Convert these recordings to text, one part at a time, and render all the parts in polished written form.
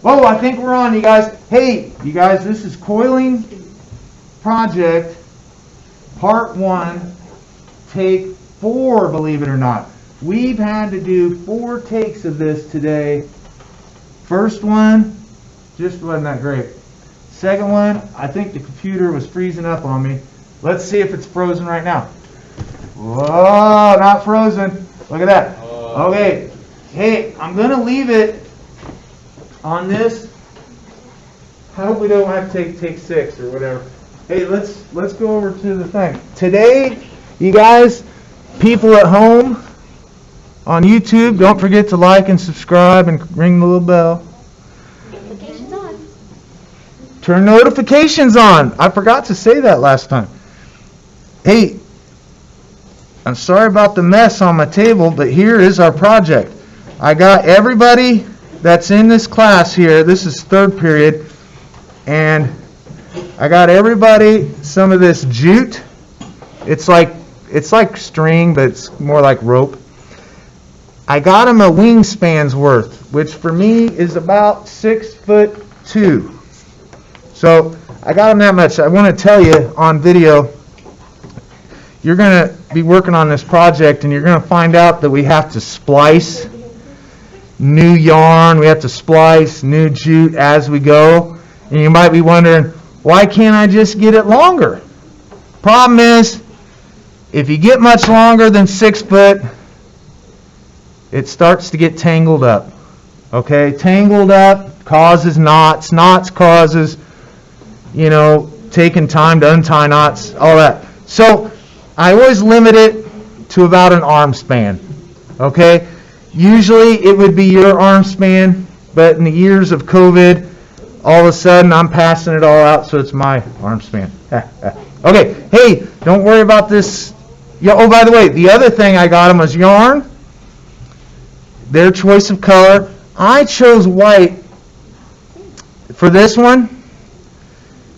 Oh, I think we're on, you guys. Hey, you guys, this is Coiling Project Part 1, Take 4, believe it or not. We've had to do 4 takes of this today. First one, just wasn't that great. Second one, I think the computer was freezing up on me. Let's see if it's frozen right now. Whoa, not frozen. Look at that. Okay. Hey, I'm going to leave it on this. I hope we don't have to take 6 or whatever. Hey, let's go over to the thing. Today, you guys, people at home on YouTube, don't forget to like and subscribe and ring the little bell. Notifications on. Turn notifications on. I forgot to say that last time. Hey, I'm sorry about the mess on my table, but here is our project. I got everybody that's in this class here. This is 3rd period. And I got everybody some of this jute. It's like string, but it's more like rope. I got them a wingspan's worth, which for me is about 6'2". So I got them that much. I want to tell you on video, you're going to be working on this project and you're going to find out that we have to splice new yarn, we have to splice new jute as we go. And you might be wondering, why can't I just get it longer? Problem is, if you get much longer than 6 foot, it starts to get tangled up. Okay, tangled up causes knots. Knots causes, taking time to untie knots, all that. So I always limit it to about an arm span. Okay, usually it would be your arm span, but in the years of COVID, all of a sudden I'm passing it all out, so it's my arm span. Okay, hey, don't worry about this. Yeah, oh, by the way, the other thing I got them was yarn. Their choice of color. I chose white for this one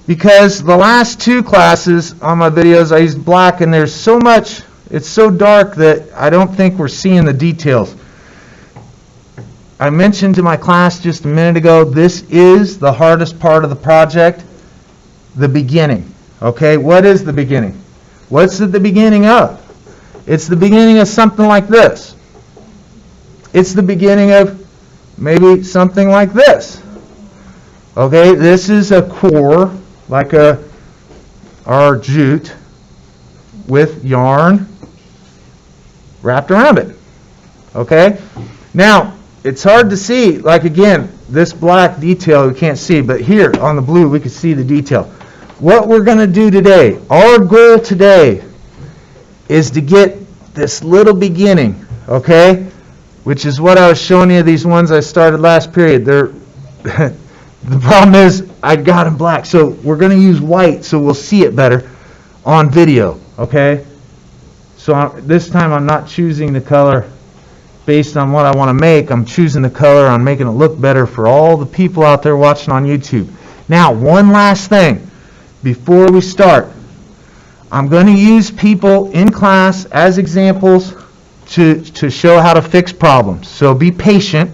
because the last 2 classes on my videos I used black, and there's so much, it's so dark that I don't think we're seeing the details. I mentioned to my class just a minute ago, this is the hardest part of the project, the beginning. Okay, what is the beginning? What's it the beginning of? It's the beginning of something like this. It's the beginning of maybe something like this. Okay, this is a core, like our jute, with yarn wrapped around it. Okay? Now, it's hard to see, like again, this black detail we can't see, but here on the blue we can see the detail. What we're going to do today, our goal today is to get this little beginning, okay? Which is what I was showing you, these ones I started last period. They're the problem is I got them black, so we're going to use white so we'll see it better on video, okay? So this time I'm not choosing the color based on what I want to make. I'm choosing the color on making it look better for all the people out there watching on YouTube. Now, one last thing before we start. I'm going to use people in class as examples to show how to fix problems. So be patient.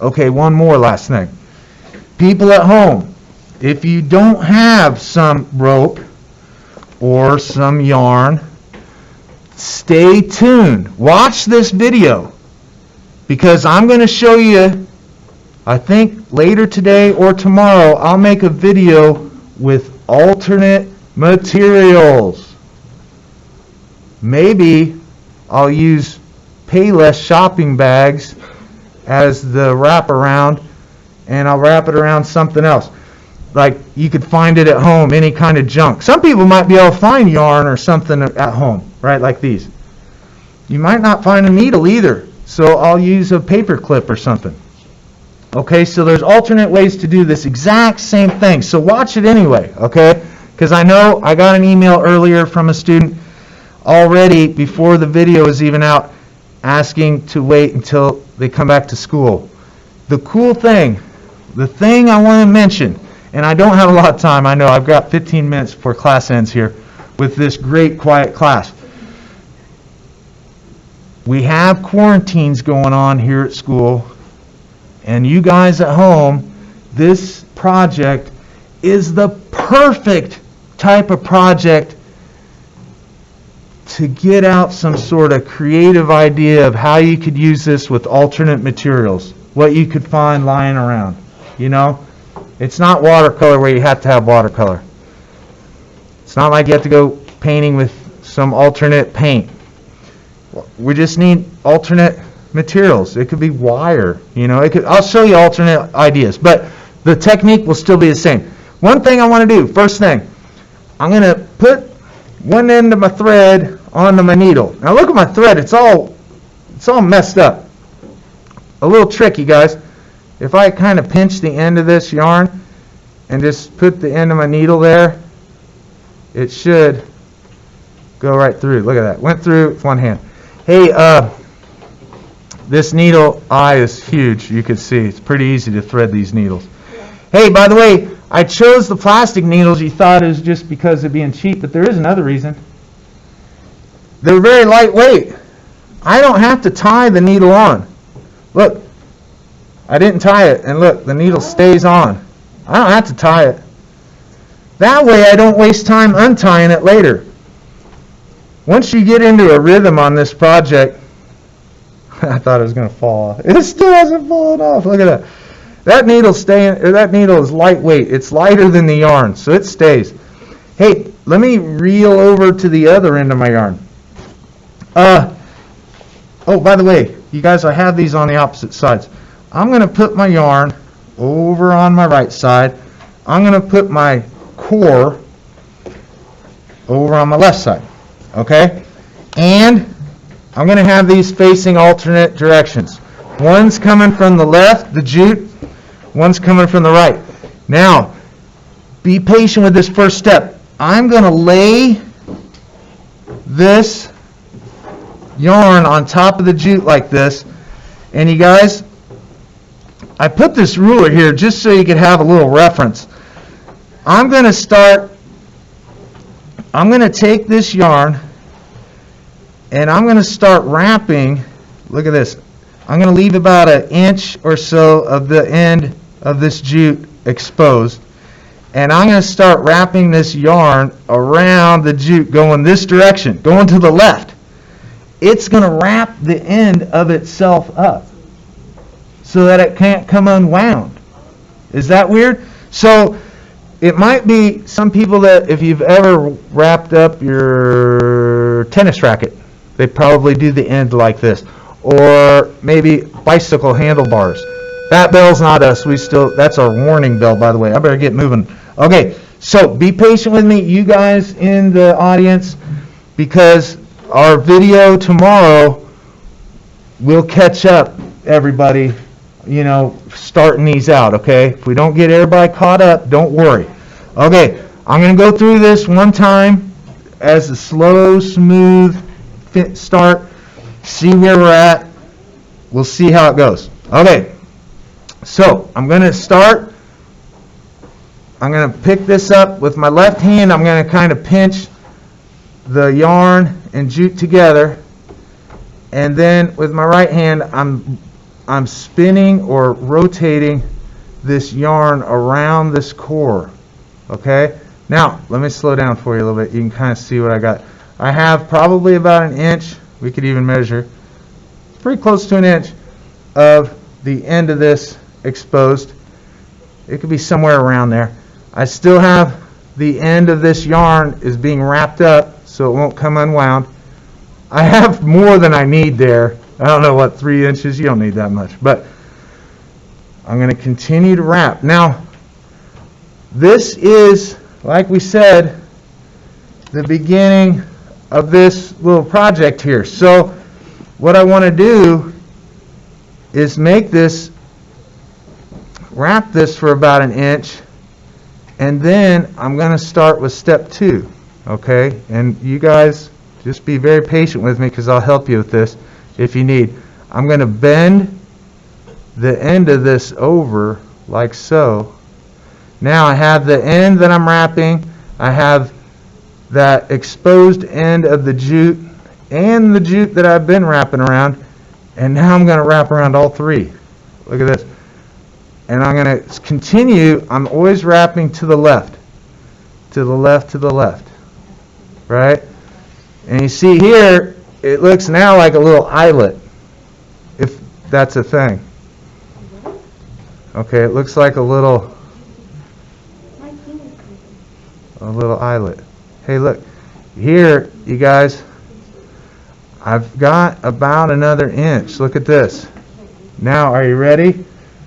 Okay, one more last thing. People at home, if you don't have some rope or some yarn, stay tuned. Watch this video because I'm going to show you, I think later today or tomorrow, I'll make a video with alternate materials. Maybe I'll use Payless shopping bags as the wraparound, and I'll wrap it around something else. Like you could find it at home, any kind of junk. Some people might be able to find yarn or something at home, right, like these. You might not find a needle either, so I'll use a paper clip or something. Okay, so there's alternate ways to do this exact same thing. So watch it anyway, okay? Because I know I got an email earlier from a student already before the video is even out asking to wait until they come back to school. The cool thing, the thing I want to mention, and I don't have a lot of time, I know I've got 15 minutes before class ends here with this great quiet class. We have quarantines going on here at school, And you guys at home, this project is the perfect type of project to get out some sort of creative idea of how you could use this with alternate materials, what you could find lying around. You know, it's not watercolor where you have to have watercolor. It's not like you have to go painting with some alternate paint. We just need alternate materials. It could be wire, you know. I'll show you alternate ideas, but the technique will still be the same. One thing I want to do, first thing, I'm going to put one end of my thread onto my needle. Now look at my thread, it's all messed up. A little tricky, guys. If I kind of pinch the end of this yarn and just put the end of my needle there, it should go right through. Look at that. Went through with one hand. Hey, this needle eye is huge. You can see it's pretty easy to thread these needles. Hey, by the way, I chose the plastic needles. You thought it was just because of being cheap, but there is another reason. They're very lightweight. I don't have to tie the needle on. Look, I didn't tie it, and look, the needle stays on. I don't have to tie it. That way I don't waste time untying it later. Once you get into a rhythm on this project, I thought it was going to fall off. It still hasn't fallen off. Look at that. That needle is lightweight. It's lighter than the yarn, so it stays. Hey, let me reel over to the other end of my yarn. Oh, by the way, you guys, I have these on the opposite sides. I'm going to put my yarn over on my right side. I'm going to put my core over on my left side. Okay? And I'm going to have these facing alternate directions. One's coming from the left, the jute. One's coming from the right. Now, be patient with this first step. I'm going to lay this yarn on top of the jute like this. And you guys, I put this ruler here just so you could have a little reference. I'm going to take this yarn and I'm going to start wrapping. Look at this. I'm going to leave about an inch or so of the end of this jute exposed. And I'm going to start wrapping this yarn around the jute going this direction, going to the left. It's going to wrap the end of itself up so that it can't come unwound. Is that weird? So it might be some people that if you've ever wrapped up your tennis racket, they probably do the end like this. Or maybe bicycle handlebars. That bell's not us. That's our warning bell, by the way. I better get moving. Okay, so be patient with me, you guys in the audience, because our video tomorrow will catch up everybody, starting these out, okay? If we don't get everybody caught up, don't worry. Okay, I'm going to go through this one time as a slow, smooth start, see where we're at. We'll see how it goes. Okay, so I'm going to start. I'm going to pick this up with my left hand. I'm going to kind of pinch the yarn and jute together, and then with my right hand I'm spinning or rotating this yarn around this core. Okay, now let me slow down for you a little bit. You can kind of see what I got. I have probably about an inch, we could even measure, pretty close to an inch of the end of this exposed. It could be somewhere around there. I still have the end of this yarn is being wrapped up so it won't come unwound. I have more than I need there. I don't know what, 3 inches? You don't need that much. But I'm going to continue to wrap. Now, this is, like we said, the beginning of this little project here. So what I want to do is make this, wrap this for about an inch, and then I'm going to start with step 2. Okay? And you guys, just be very patient with me because I'll help you with this if you need. I'm going to bend the end of this over like so. Now I have the end that I'm wrapping. I have that exposed end of the jute and the jute that I've been wrapping around. And now I'm going to wrap around all 3. Look at this. and I'm going to continue. I'm always wrapping to the left, to the left, to the left, right? And you see here, it looks now like a little eyelet, if that's a thing. Okay, it looks like a little eyelet. Hey, look, here, you guys, I've got about another inch. Look at this. Now, are you ready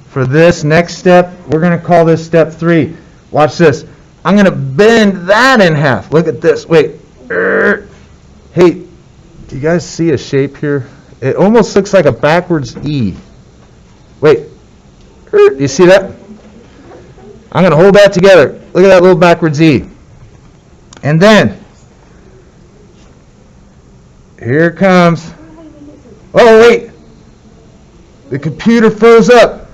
for this next step? We're going to call this step 3. Watch this. I'm going to bend that in half. Look at this. Wait. Hey, do you guys see a shape here? It almost looks like a backwards E. Wait. Do you see that? I'm going to hold that together. Look at that little backwards E. And then, here it comes. Oh, wait. The computer froze up.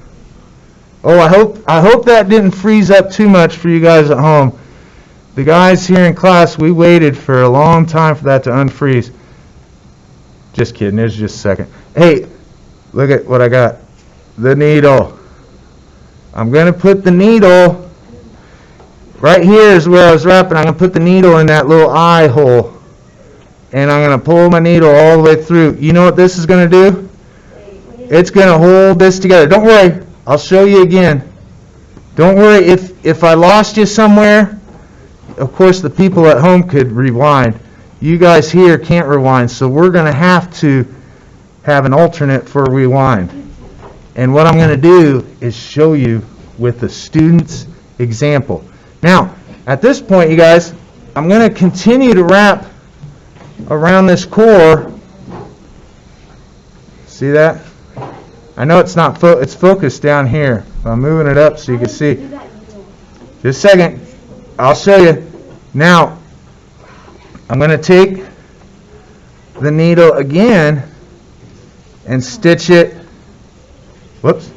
Oh, I hope that didn't freeze up too much for you guys at home. The guys here in class, we waited for a long time for that to unfreeze. Just kidding. It was just a second. Hey, look at what I got. The needle. I'm going to put the needle, right here is where I was wrapping. I'm going to put the needle in that little eye hole. And I'm going to pull my needle all the way through. You know what this is going to do? It's going to hold this together. Don't worry. I'll show you again. Don't worry. If I lost you somewhere, of course the people at home could rewind. You guys here can't rewind, so we're going to have an alternate for rewind. And what I'm going to do is show you with the student's example. Now, at this point, you guys, I'm going to continue to wrap around this core. See that? I know it's not it's focused down here. I'm moving it up so you can see. Just a second. I'll show you. Now, I'm going to take the needle again and stitch it. Whoops.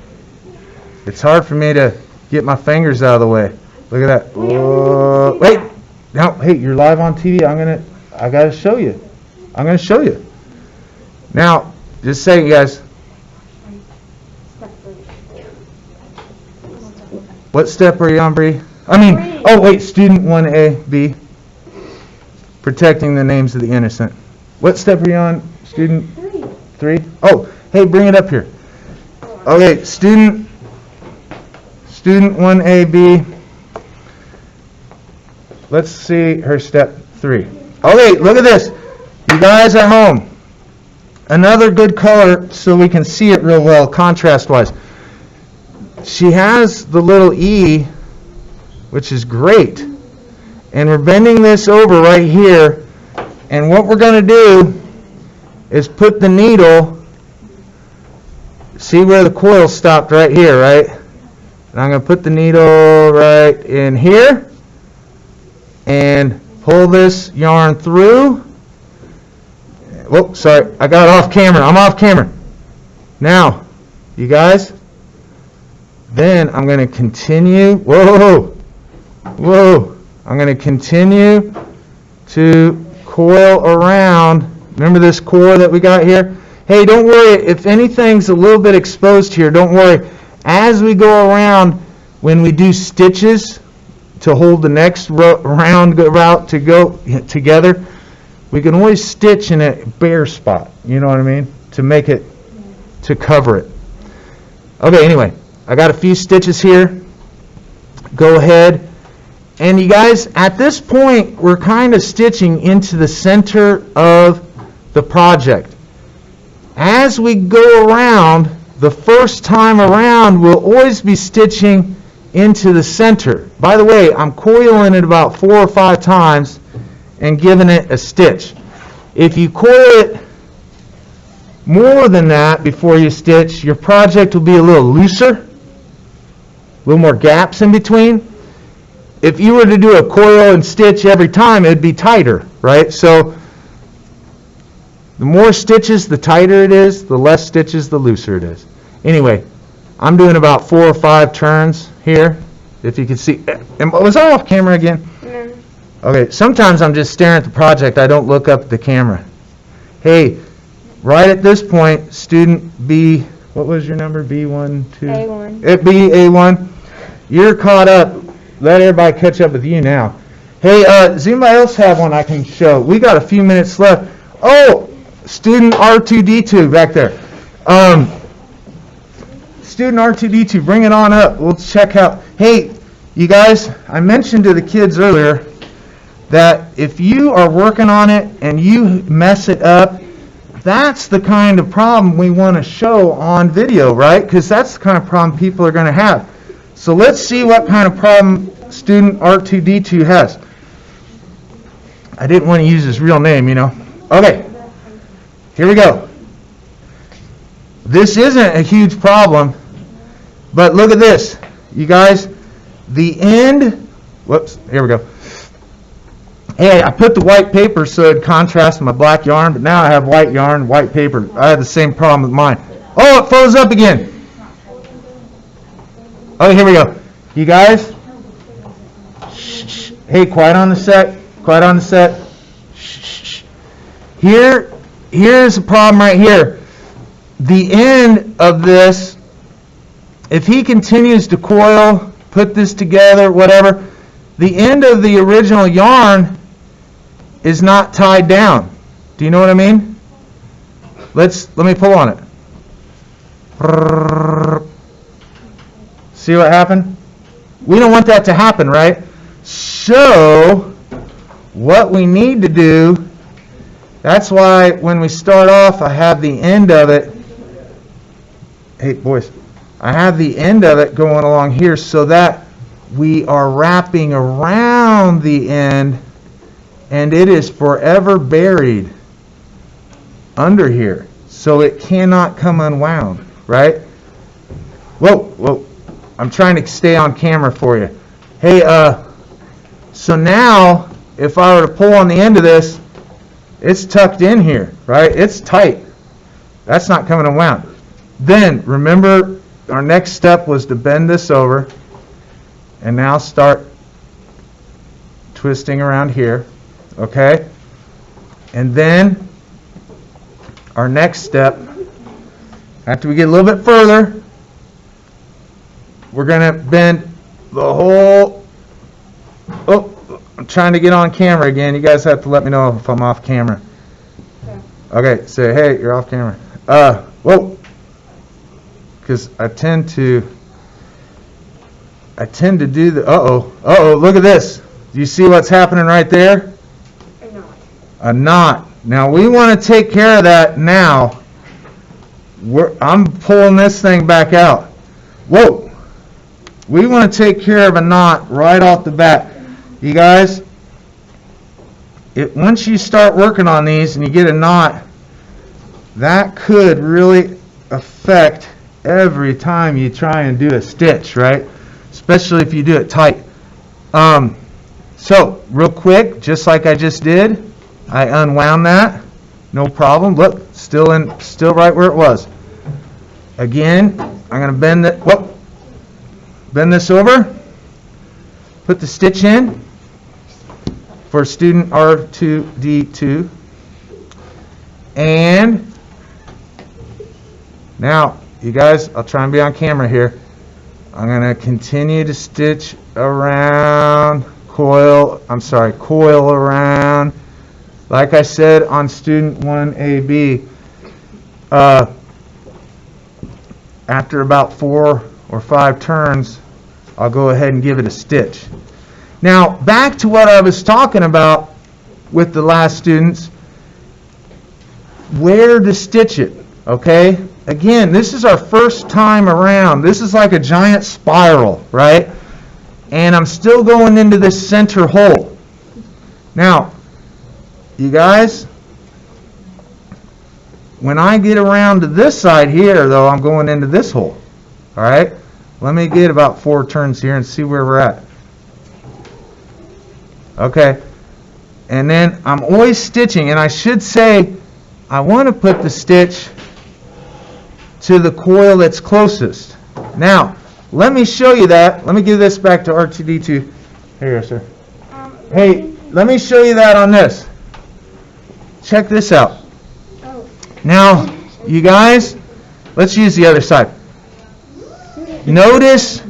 It's hard for me to get my fingers out of the way. Look at that. Whoa. Wait. Now, hey, you're live on TV. I got to show you. I'm going to show you. Now, just a second, guys. What step are you on, Bree? Oh, wait, student 1A, B. Protecting the names of the innocent. What step are you on, student 3? Oh, hey, bring it up here. Okay, student 1A, B. Let's see her step 3. Okay, look at this. You guys at home. Another good color so we can see it real well, contrast-wise. She has the little E, which is great. And we're bending this over right here. And what we're going to do is put the needle, see where the coil stopped right here, right? And I'm going to put the needle right in here and pull this yarn through. Whoop, sorry, I got off camera. I'm off camera. Now, you guys, then I'm going to continue. Whoa. I'm going to continue to coil around. Remember this core that we got here? Hey, don't worry. If anything's a little bit exposed here, don't worry. As we go around, when we do stitches to hold the next round route to go together, we can always stitch in a bare spot. You know what I mean? To make it, to cover it. Okay, anyway, I got a few stitches here. Go ahead. And you guys, at this point, we're kind of stitching into the center of the project. As we go around, the first time around, we'll always be stitching into the center. By the way, I'm coiling it about 4 or 5 times and giving it a stitch. If you coil it more than that before you stitch, your project will be a little looser, a little more gaps in between. If you were to do a coil and stitch every time, it'd be tighter, right? So the more stitches, the tighter it is. The less stitches, the looser it is. Anyway, I'm doing about 4 or 5 turns here, if you can see. Was I off camera again? No. Okay, sometimes I'm just staring at the project. I don't look up at the camera. Hey, right at this point, student B What was your number? B1, 2? A1. It be A1. You're caught up. Let everybody catch up with you now. Hey, does anybody else have one I can show? We got a few minutes left. Oh, student R2D2 back there. Student R2D2, bring it on up. We'll check out. Hey, you guys, I mentioned to the kids earlier that if you are working on it and you mess it up, that's the kind of problem we want to show on video, right? Because that's the kind of problem people are going to have. So let's see what kind of problem student R2D2 has. I didn't want to use his real name, you know. Okay, here we go. This isn't a huge problem, but look at this. You guys, the end, whoops, here we go. Hey, I put the white paper so it'd contrast my black yarn, but now I have white yarn, white paper. I had the same problem with mine. Oh, it froze up again. Oh, here we go. You guys, shh. Hey, quiet on the set. Quiet on the set. Shh. Here's a problem right here. The end of this, if he continues to coil, put this together, whatever, the end of the original yarn is not tied down. Do you know what I mean? Let me pull on it. See what happened? We don't want that to happen, right? So what we need to do, that's why when we start off, I have the end of it. Hey, boys. I have the end of it going along here so that we are wrapping around the end and it is forever buried under here. So it cannot come unwound, right? Whoa. I'm trying to stay on camera for you. Hey, so now if I were to pull on the end of this, it's tucked in here, right? It's tight. That's not coming unwound. Then, remember, our next step was to bend this over and now start twisting around here, okay? And then our next step, after we get a little bit further, we're going to bend the whole, oh, I'm trying to get on camera again. You guys have to let me know if I'm off camera. Okay, say, hey, you're off camera. Whoa. Because I tend to do the, uh-oh, look at this. Do you see what's happening right there? A knot. Now we want to take care of that now. I'm pulling this thing back out. Whoa. We want to take care of a knot right off the bat. You guys, once you start working on these and you get a knot, that could really affect every time you try and do a stitch, right? Especially if you do it tight. So, real quick, just like I just did, I unwound that. No problem. Look, still right where it was. Again, I'm going to bend this over, put the stitch in for student R2D2, and now, you guys, I'll try and be on camera here. I'm going to continue to stitch around, coil around. Like I said on student 1AB, after about 4 or 5 turns, I'll go ahead and give it a stitch. Now, back to what I was talking about with the last students, where to stitch it, okay? Again, this is our first time around. This is like a giant spiral, right? And I'm still going into this center hole. Now, you guys, when I get around to this side here, though, I'm going into this hole. All right? Let me get about 4 turns here and see where we're at. Okay. And then I'm always stitching, and I should say I want to put the stitch to the coil that's closest. Now, let me show you that. Let me give this back to R2D2. Here you go, sir. Hey, let me show you that on this. Check this out. Now, you guys, Let's use the other side. Notice,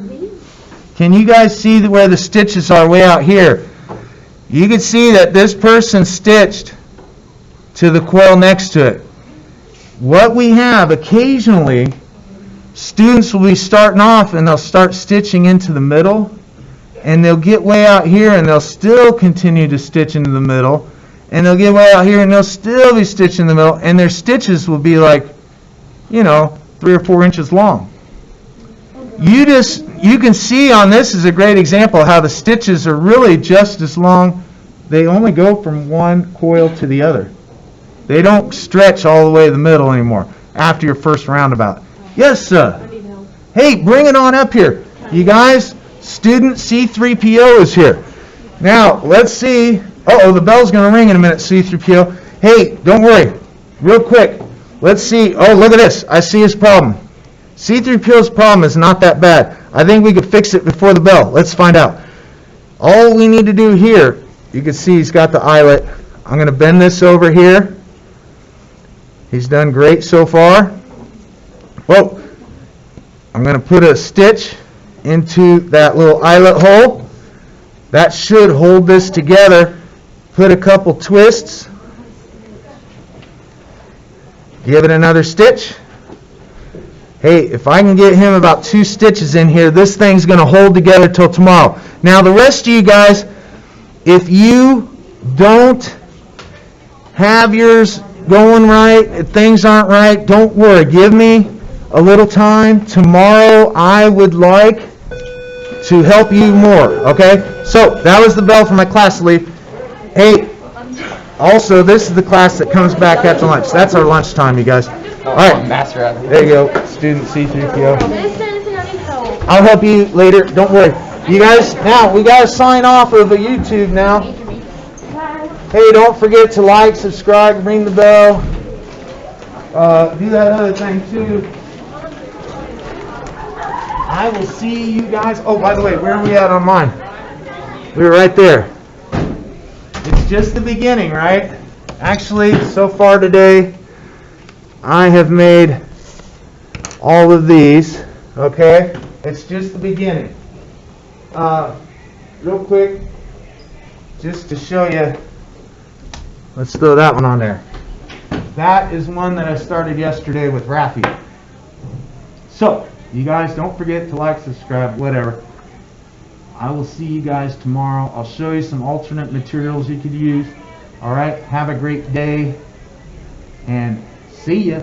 can you guys see where the stitches are way out here? You can see that this person stitched to the coil next to it. What we have occasionally, students will be starting off and they'll start stitching into the middle, and they'll get way out here and they'll still continue to stitch into the middle, and they'll get way out here and they'll still be stitching in the middle, and their stitches will be like, 3 or 4 inches long. You can see on this is a great example how the stitches are really just as long. They only go from one coil to the other. They don't stretch all the way to the middle anymore after your first roundabout. Yes, sir. Hey, bring it on up here. You guys, student C3PO is here. Now, let's see. Uh-oh, the bell's going to ring in a minute, C3PO. Hey, don't worry. Real quick. Let's see. Oh, look at this. I see his problem. C3PO's problem is not that bad. I think we could fix it before the bell. Let's find out. All we need to do here, you can see he's got the eyelet. I'm going to bend this over here. He's done great so far. Whoa. I'm going to put a stitch into that little eyelet hole. That should hold this together. Put a couple twists. Give it another stitch. Hey, if I can get him about 2 stitches in here, this thing's going to hold together till tomorrow. Now, the rest of you guys, if you don't have yours going right, if things aren't right, don't worry. Give me a little time. Tomorrow, I would like to help you more, okay? So, that was the bell for my class to leave. Hey, also, this is the class that comes back after lunch. That's our lunchtime, you guys. All right, there you go, student C3PO. I'll help you later, don't worry. You guys, now, we got to sign off of the YouTube now. Hey, don't forget to like, subscribe, ring the bell. Do that other thing, too. I will see you guys. Oh, by the way, where are we at on mine? We were right there. It's just the beginning, right? Actually, so far today, I have made all of these, okay? It's just the beginning. Real quick, just to show you, let's throw that one on there. That is one that I started yesterday with Rafi. So, you guys don't forget to like, subscribe, whatever. I will see you guys tomorrow. I'll show you some alternate materials you could use. All right, have a great day, and see ya.